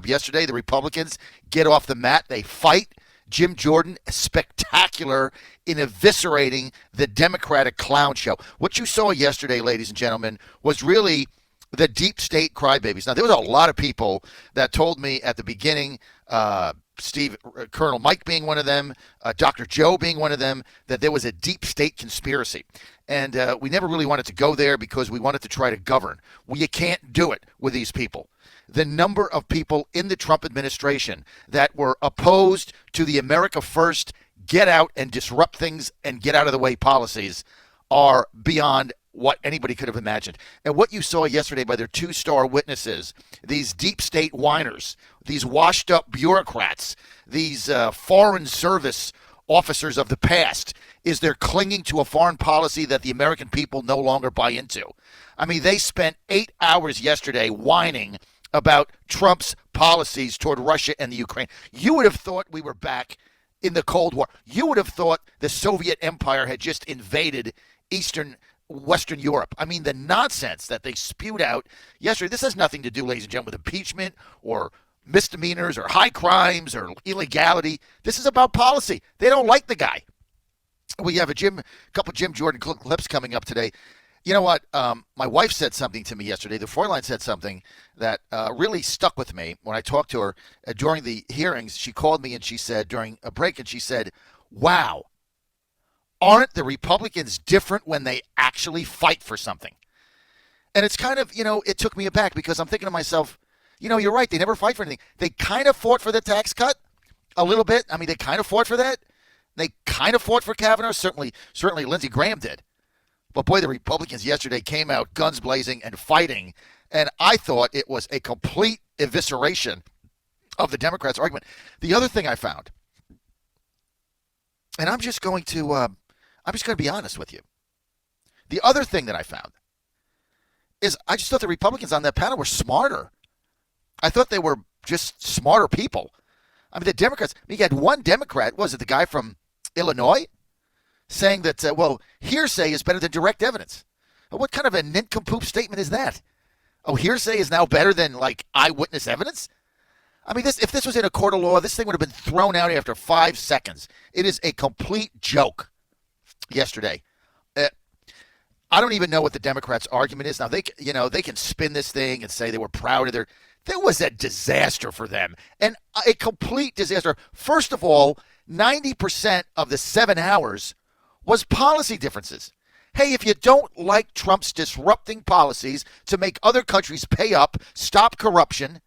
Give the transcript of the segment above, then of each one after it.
job. Yesterday, the Republicans get off the mat. They fight. Jim Jordan, spectacular in eviscerating the Democratic clown show. What you saw yesterday, ladies and gentlemen, was really the deep state crybabies. Now, there was a lot of people that told me at the beginning, Colonel Mike being one of them, Dr. Joe being one of them, that there was a deep state conspiracy. And we never really wanted to go there because we wanted to try to govern. Well, you can't do it with these people. The number of people in the Trump administration that were opposed to the America First, get out and disrupt things and get out of the way policies are beyond what anybody could have imagined. And what you saw yesterday by their two-star witnesses, these deep state whiners, these washed-up bureaucrats, these foreign service officers of the past, is they're clinging to a foreign policy that the American people no longer buy into. I mean, they spent 8 hours yesterday whining about Trump's policies toward Russia and the Ukraine. You would have thought we were back in the Cold War. You would have thought the Soviet Empire had just invaded Western Europe. I mean, the nonsense that they spewed out yesterday. This has nothing to do, ladies and gentlemen, with impeachment or misdemeanors or high crimes or illegality. This is about policy. They don't like the guy. We have a couple Jim Jordan clips coming up today. You know what? My wife said something to me yesterday. The Fräulein said something that really stuck with me when I talked to her during the hearings. She called me and she said, during a break, and she said, wow, aren't the Republicans different when they actually fight for something? And it's kind of, it took me aback because I'm thinking to myself, you're right. They never fight for anything. They kind of fought for the tax cut a little bit. I mean, they kind of fought for that. They kind of fought for Kavanaugh. Certainly Lindsey Graham did. But boy, the Republicans yesterday came out guns blazing and fighting. And I thought it was a complete evisceration of the Democrats' argument. The other thing I found, and I'm just going to be honest with you. The other thing that I found is I just thought the Republicans on that panel were smarter. I thought they were just smarter people. I mean, the Democrats, you had one Democrat, was it the guy from Illinois, saying that, hearsay is better than direct evidence. What kind of a nincompoop statement is that? Oh, hearsay is now better than, eyewitness evidence? I mean, if this was in a court of law, this thing would have been thrown out after 5 seconds. It is a complete joke yesterday. I don't even know what the Democrats' argument is. Now, they can spin this thing and say they were proud of their... There was a disaster for them, and a complete disaster. First of all, 90% of the 7 hours was policy differences. Hey, if you don't like Trump's disrupting policies to make other countries pay up, stop corruption,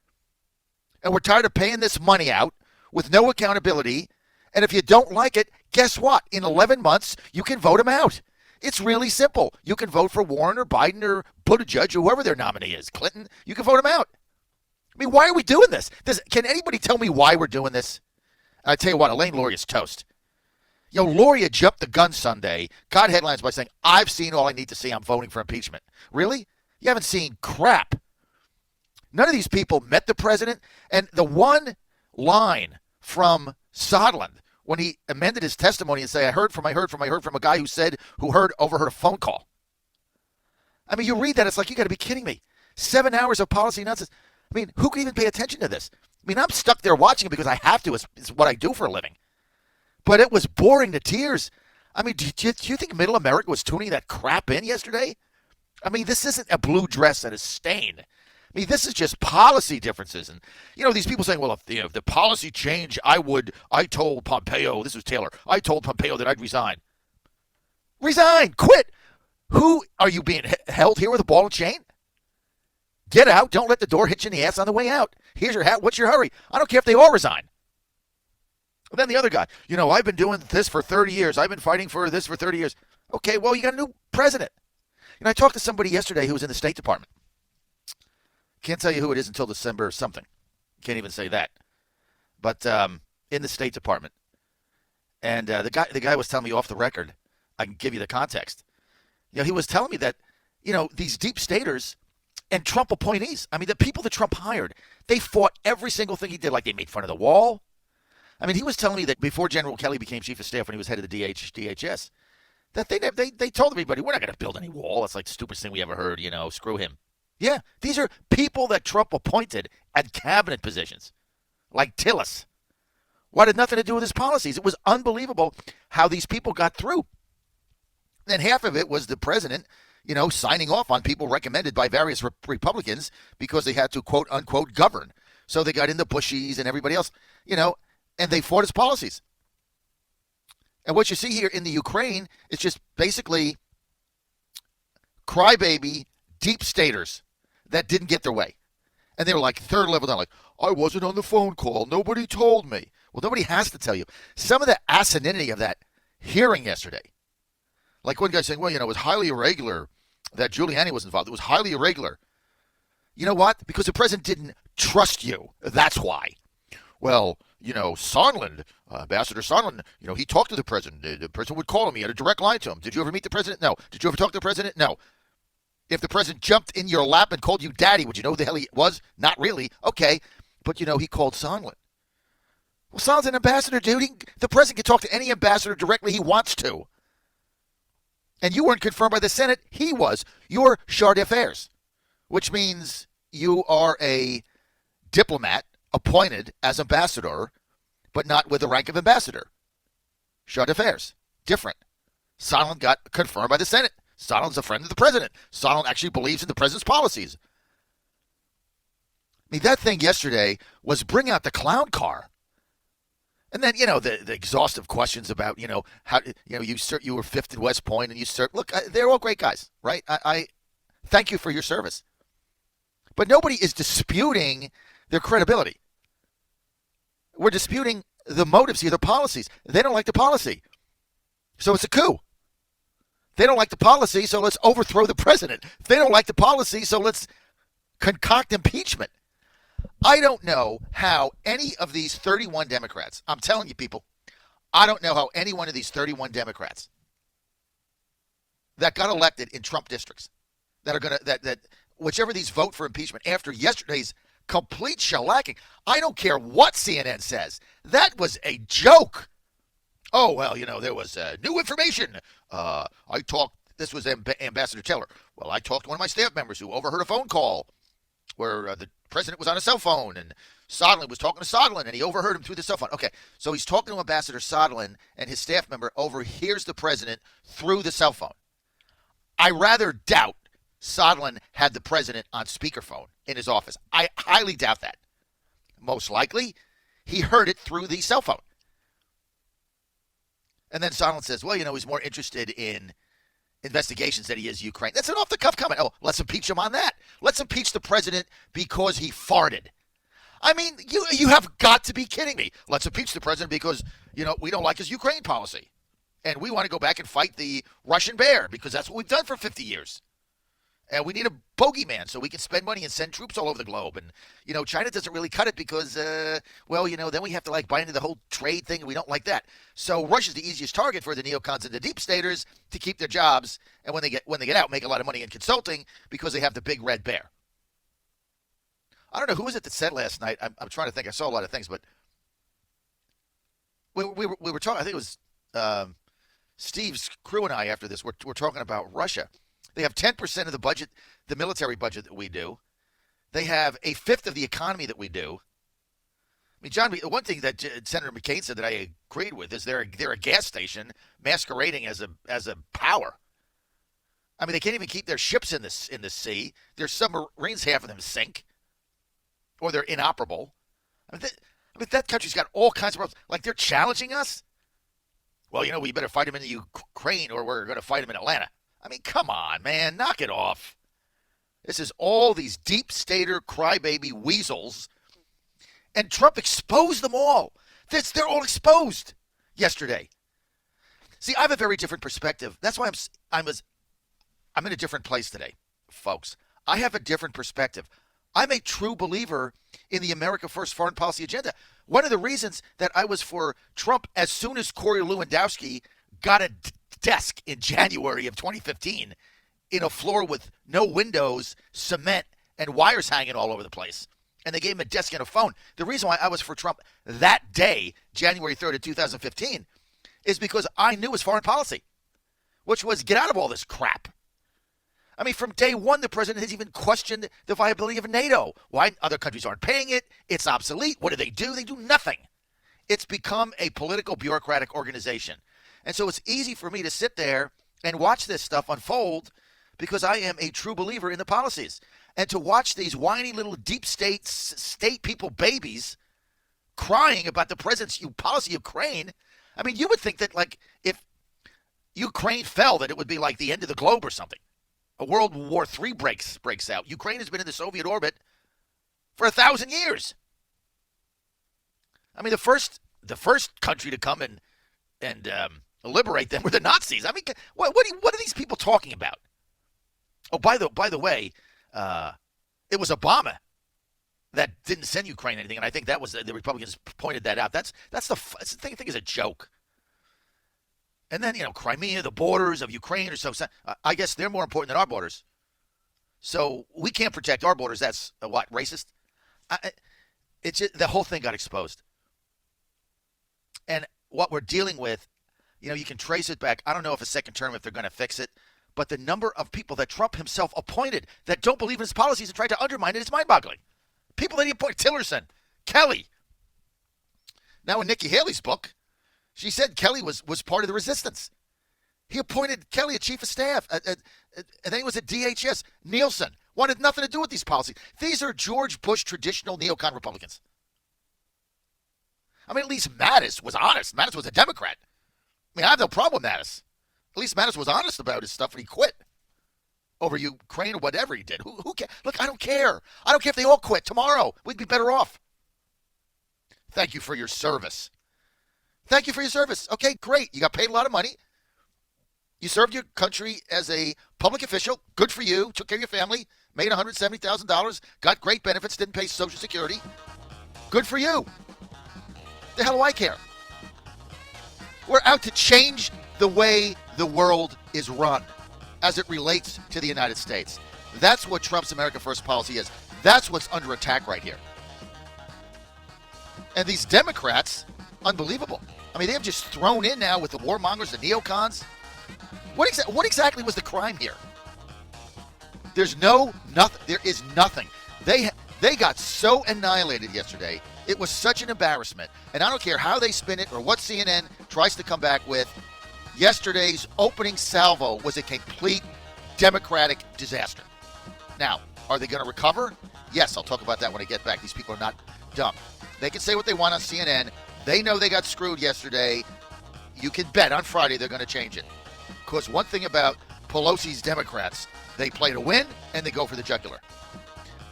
and we're tired of paying this money out with no accountability, and if you don't like it, guess what? In 11 months, you can vote him out. It's really simple. You can vote for Warren or Biden or Buttigieg or whoever their nominee is, Clinton. You can vote him out. I mean, why are we doing this? Can anybody tell me why we're doing this? I tell you what, Elaine Luria's toast. Luria jumped the gun Sunday, got headlines by saying, I've seen all I need to see. I'm voting for impeachment. Really? You haven't seen crap. None of these people met the president. And the one line from Sondland when he amended his testimony and say, I heard from a guy who overheard a phone call. I mean, you read that, it's like, you got to be kidding me. 7 hours of policy nonsense. I mean, who can even pay attention to this? I mean, I'm stuck there watching it because I have to. It's what I do for a living. But it was boring to tears. I mean, do you think Middle America was tuning that crap in yesterday? I mean, this isn't a blue dress and a stain. I mean, this is just policy differences. And, these people saying, well, if the policy change, I told Pompeo, this was Taylor, I told Pompeo that I'd resign. Resign! Quit! Who are you being held here with a ball and chain? Get out. Don't let the door hit you in the ass on the way out. Here's your hat. What's your hurry? I don't care if they all resign. And then the other guy, I've been doing this for 30 years. I've been fighting for this for 30 years. Okay, well, you got a new president. I talked to somebody yesterday who was in the State Department. Can't tell you who it is until December or something. Can't even say that. But in the State Department. And the guy was telling me off the record. I can give you the context. He was telling me that, these deep staters and Trump appointees, I mean, the people that Trump hired, they fought every single thing he did. Like, they made fun of the wall. I mean, he was telling me that before General Kelly became chief of staff when he was head of the DHS, that they told everybody, we're not going to build any wall. That's like the stupidest thing we ever heard, screw him. Yeah, these are people that Trump appointed at cabinet positions, like Tillis. What had nothing to do with his policies. It was unbelievable how these people got through. And half of it was the president, signing off on people recommended by various Republicans because they had to, quote unquote, govern. So they got in the Bushies and everybody else, and they fought his policies. And what you see here in the Ukraine is just basically crybaby Deepstaters that didn't get their way. And they were like third level down, like, I wasn't on the phone call. Nobody told me. Well, nobody has to tell you. Some of the asininity of that hearing yesterday. Like one guy saying, well, it was highly irregular that Giuliani was involved. It was highly irregular. You know what? Because the president didn't trust you. That's why. Well, Sondland, Ambassador Sondland, he talked to the president. The president would call him. He had a direct line to him. Did you ever meet the president? No. Did you ever talk to the president? No. If the president jumped in your lap and called you daddy, would you know who the hell he was? Not really. Okay. But, he called Sondland. Well, Sondland's an ambassador, dude. The president can talk to any ambassador directly he wants to. And you weren't confirmed by the Senate. He was. You're charge d'affaires, which means you are a diplomat appointed as ambassador, but not with the rank of ambassador. Charge d'affaires. Different. Sondland got confirmed by the Senate. Sondland's a friend of the president. Sondland actually believes in the president's policies. I mean, that thing yesterday was bring out the clown car. And then, the exhaustive questions about, how, you were fifth in West Point and you served. Look, they're all great guys, right? I thank you for your service. But nobody is disputing their credibility. We're disputing the motives here, the policies. They don't like the policy. So it's a coup. They don't like the policy, so let's overthrow the president. They don't like the policy, so let's concoct impeachment. I don't know how any of these 31 Democrats, I'm telling you people, I don't know how any one of these 31 Democrats that got elected in Trump districts, that are going to, that whichever these vote for impeachment after yesterday's complete shellacking, I don't care what CNN says. That was a joke. Oh, well, there was new information. This was Ambassador Taylor. Well, I talked to one of my staff members who overheard a phone call where the president was on a cell phone and Sondland was talking to Sondland and he overheard him through the cell phone. Okay, so he's talking to Ambassador Sondland and his staff member overhears the president through the cell phone. I rather doubt Sondland had the president on speakerphone in his office. I highly doubt that. Most likely, he heard it through the cell phone. And then Sondland says, well, he's more interested in investigations than he is Ukraine. That's an off-the-cuff comment. Oh, let's impeach him on that. Let's impeach the president because he farted. I mean, you have got to be kidding me. Let's impeach the president because, we don't like his Ukraine policy. And we want to go back and fight the Russian bear because that's what we've done for 50 years. And we need a bogeyman so we can spend money and send troops all over the globe. And, China doesn't really cut it because, then we have to buy into the whole trade thing. And we don't like that. So Russia's the easiest target for the NeoCons and the Deepstaters to keep their jobs. And when they get out, make a lot of money in consulting because they have the big red bear. I don't know who was it that said last night. I'm trying to think. I saw a lot of things, but we were talking. I think it was Steve's crew and I after this. We're talking about Russia. They have 10% of the budget, the military budget that we do. They have a fifth of the economy that we do. I mean, John, one thing that Senator McCain said that I agreed with is they're a gas station masquerading as a power. I mean, they can't even keep their ships in the sea. Their submarines, half of them sink, or they're inoperable. I mean, that country's got all kinds of problems. Like, they're challenging us. Well, we better fight them in the Ukraine, or we're going to fight them in Atlanta. I mean, come on, man. Knock it off. This is all these deep-stater crybaby weasels. And Trump exposed them all. They're all exposed yesterday. See, I have a very different perspective. That's why I'm in a different place today, folks. I have a different perspective. I'm a true believer in the America First foreign policy agenda. One of the reasons that I was for Trump as soon as Corey Lewandowski got a desk in January of 2015 in a floor with no windows, cement, and wires hanging all over the place. And they gave him a desk and a phone. The reason why I was for Trump that day, January 3rd of 2015, is because I knew his foreign policy, which was get out of all this crap. I mean, from day one, the president has even questioned the viability of NATO. Why other countries aren't paying it? It's obsolete. What do? They do nothing. It's become a political bureaucratic organization. And so it's easy for me to sit there and watch this stuff unfold because I am a true believer in the policies. And to watch these whiny little deep state people babies crying about the president's policy of Ukraine. I mean, you would think that, like, if Ukraine fell, that it would be like the end of the globe or something. A World War III breaks out. Ukraine has been in the Soviet orbit for 1,000 years. I mean, the first country to come and liberate them were the Nazis. I mean, what are these people talking about? Oh, by the way, it was Obama that didn't send Ukraine anything, and I think that was the Republicans pointed that out. That's the thing. I think is a joke. And then, Crimea, the borders of Ukraine, or so. I guess they're more important than our borders. So we can't protect our borders. That's what, racist? It's just, the whole thing got exposed. And what we're dealing with, you can trace it back. I don't know if a second term, if they're going to fix it, but the number of people that Trump himself appointed that don't believe in his policies and try to undermine it is mind-boggling. People that he appointed, Tillerson, Kelly. Now in Nikki Haley's book, she said Kelly was part of the resistance. He appointed Kelly a chief of staff, and then he was at DHS. Nielsen wanted nothing to do with these policies. These are George Bush traditional neocon Republicans. I mean, at least Mattis was honest. Mattis was a Democrat. I mean, I have no problem with Mattis. At least Mattis was honest about his stuff, and he quit over Ukraine or whatever he did. Who cares? Look, I don't care. I don't care if they all quit tomorrow. We'd be better off. Thank you for your service. Thank you for your service. Okay, great. You got paid a lot of money. You served your country as a public official. Good for you. Took care of your family. Made $170,000. Got great benefits. Didn't pay Social Security. Good for you. The hell do I care? We're out to change the way the world is run as it relates to the United States. That's what Trump's America First policy is. That's what's under attack right here. And these Democrats, unbelievable. I mean, they have just thrown in now with the warmongers, the neocons. What exactly was the crime here? There is nothing. They got so annihilated yesterday. It was such an embarrassment. And I don't care how they spin it or what CNN tries to come back with. Yesterday's opening salvo was a complete Democratic disaster. Now, are they going to recover? Yes, I'll talk about that when I get back. These people are not dumb. They can say what they want on CNN. They know they got screwed yesterday. You can bet on Friday they're going to change it. Because one thing about Pelosi's Democrats, they play to win and they go for the jugular.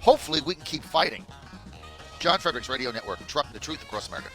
Hopefully we can keep fighting. John Fredericks Radio Network, trucking the truth across America.